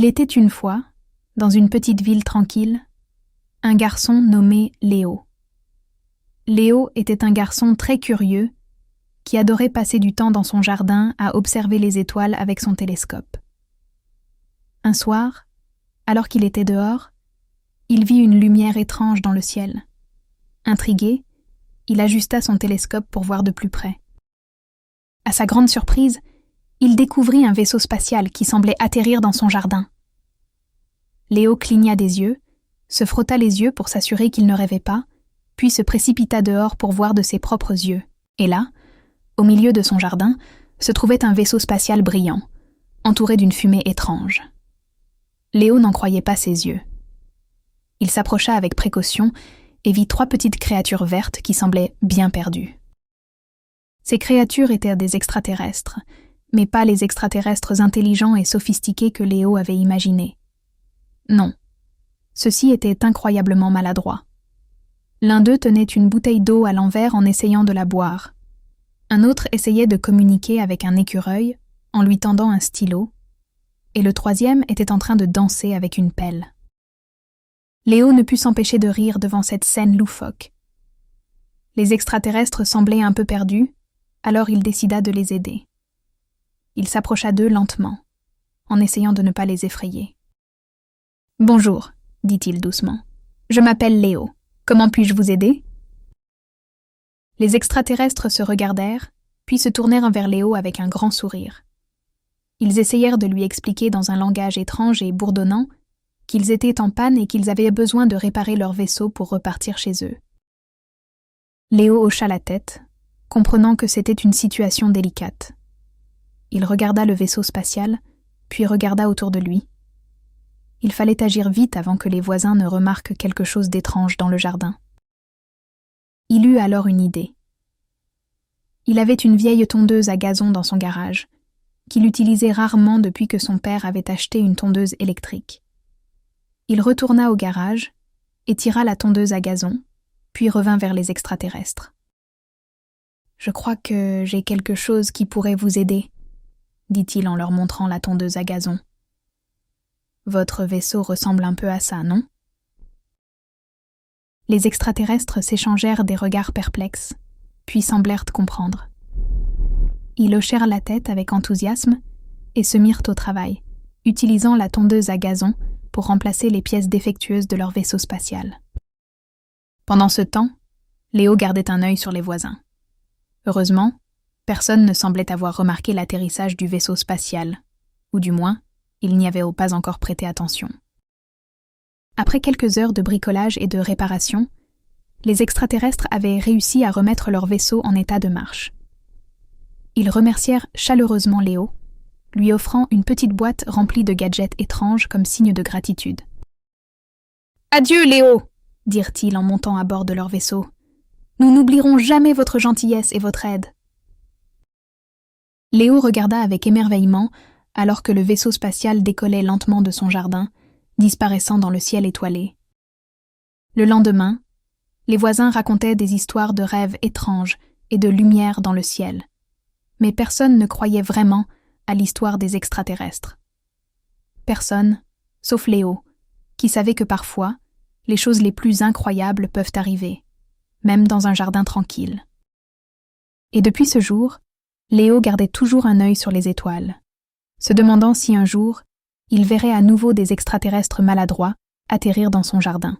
Il était une fois, dans une petite ville tranquille, un garçon nommé Léo. Léo était un garçon très curieux qui adorait passer du temps dans son jardin à observer les étoiles avec son télescope. Un soir, alors qu'il était dehors, il vit une lumière étrange dans le ciel. Intrigué, il ajusta son télescope pour voir de plus près. À sa grande surprise, il découvrit un vaisseau spatial qui semblait atterrir dans son jardin. Léo cligna des yeux, se frotta les yeux pour s'assurer qu'il ne rêvait pas, puis se précipita dehors pour voir de ses propres yeux. Et là, au milieu de son jardin, se trouvait un vaisseau spatial brillant, entouré d'une fumée étrange. Léo n'en croyait pas ses yeux. Il s'approcha avec précaution et vit 3 petites créatures vertes qui semblaient bien perdues. Ces créatures étaient des extraterrestres, mais pas les extraterrestres intelligents et sophistiqués que Léo avait imaginés. Non, ceux-ci étaient incroyablement maladroits. L'un d'eux tenait une bouteille d'eau à l'envers en essayant de la boire. Un autre essayait de communiquer avec un écureuil en lui tendant un stylo, et le troisième était en train de danser avec une pelle. Léo ne put s'empêcher de rire devant cette scène loufoque. Les extraterrestres semblaient un peu perdus, alors il décida de les aider. Il s'approcha d'eux lentement, en essayant de ne pas les effrayer. « Bonjour, dit-il doucement. Je m'appelle Léo. Comment puis-je vous aider ?» Les extraterrestres se regardèrent, puis se tournèrent vers Léo avec un grand sourire. Ils essayèrent de lui expliquer dans un langage étrange et bourdonnant qu'ils étaient en panne et qu'ils avaient besoin de réparer leur vaisseau pour repartir chez eux. Léo hocha la tête, comprenant que c'était une situation délicate. Il regarda le vaisseau spatial, puis regarda autour de lui. Il fallait agir vite avant que les voisins ne remarquent quelque chose d'étrange dans le jardin. Il eut alors une idée. Il avait une vieille tondeuse à gazon dans son garage, qu'il utilisait rarement depuis que son père avait acheté une tondeuse électrique. Il retourna au garage et tira la tondeuse à gazon, puis revint vers les extraterrestres. « Je crois que j'ai quelque chose qui pourrait vous aider, » dit-il en leur montrant la tondeuse à gazon. « Votre vaisseau ressemble un peu à ça, non ?» Les extraterrestres s'échangèrent des regards perplexes, puis semblèrent comprendre. Ils hochèrent la tête avec enthousiasme et se mirent au travail, utilisant la tondeuse à gazon pour remplacer les pièces défectueuses de leur vaisseau spatial. Pendant ce temps, Léo gardait un œil sur les voisins. Heureusement, personne ne semblait avoir remarqué l'atterrissage du vaisseau spatial, ou du moins, il n'y avait pas encore prêté attention. Après quelques heures de bricolage et de réparation, les extraterrestres avaient réussi à remettre leur vaisseau en état de marche. Ils remercièrent chaleureusement Léo, lui offrant une petite boîte remplie de gadgets étranges comme signe de gratitude. « Adieu, Léo !» dirent-ils en montant à bord de leur vaisseau. « Nous n'oublierons jamais votre gentillesse et votre aide. » Léo regarda avec émerveillement alors que le vaisseau spatial décollait lentement de son jardin, disparaissant dans le ciel étoilé. Le lendemain, les voisins racontaient des histoires de rêves étranges et de lumière dans le ciel. Mais personne ne croyait vraiment à l'histoire des extraterrestres. Personne, sauf Léo, qui savait que parfois, les choses les plus incroyables peuvent arriver, même dans un jardin tranquille. Et depuis ce jour, Léo gardait toujours un œil sur les étoiles, se demandant si un jour, il verrait à nouveau des extraterrestres maladroits atterrir dans son jardin.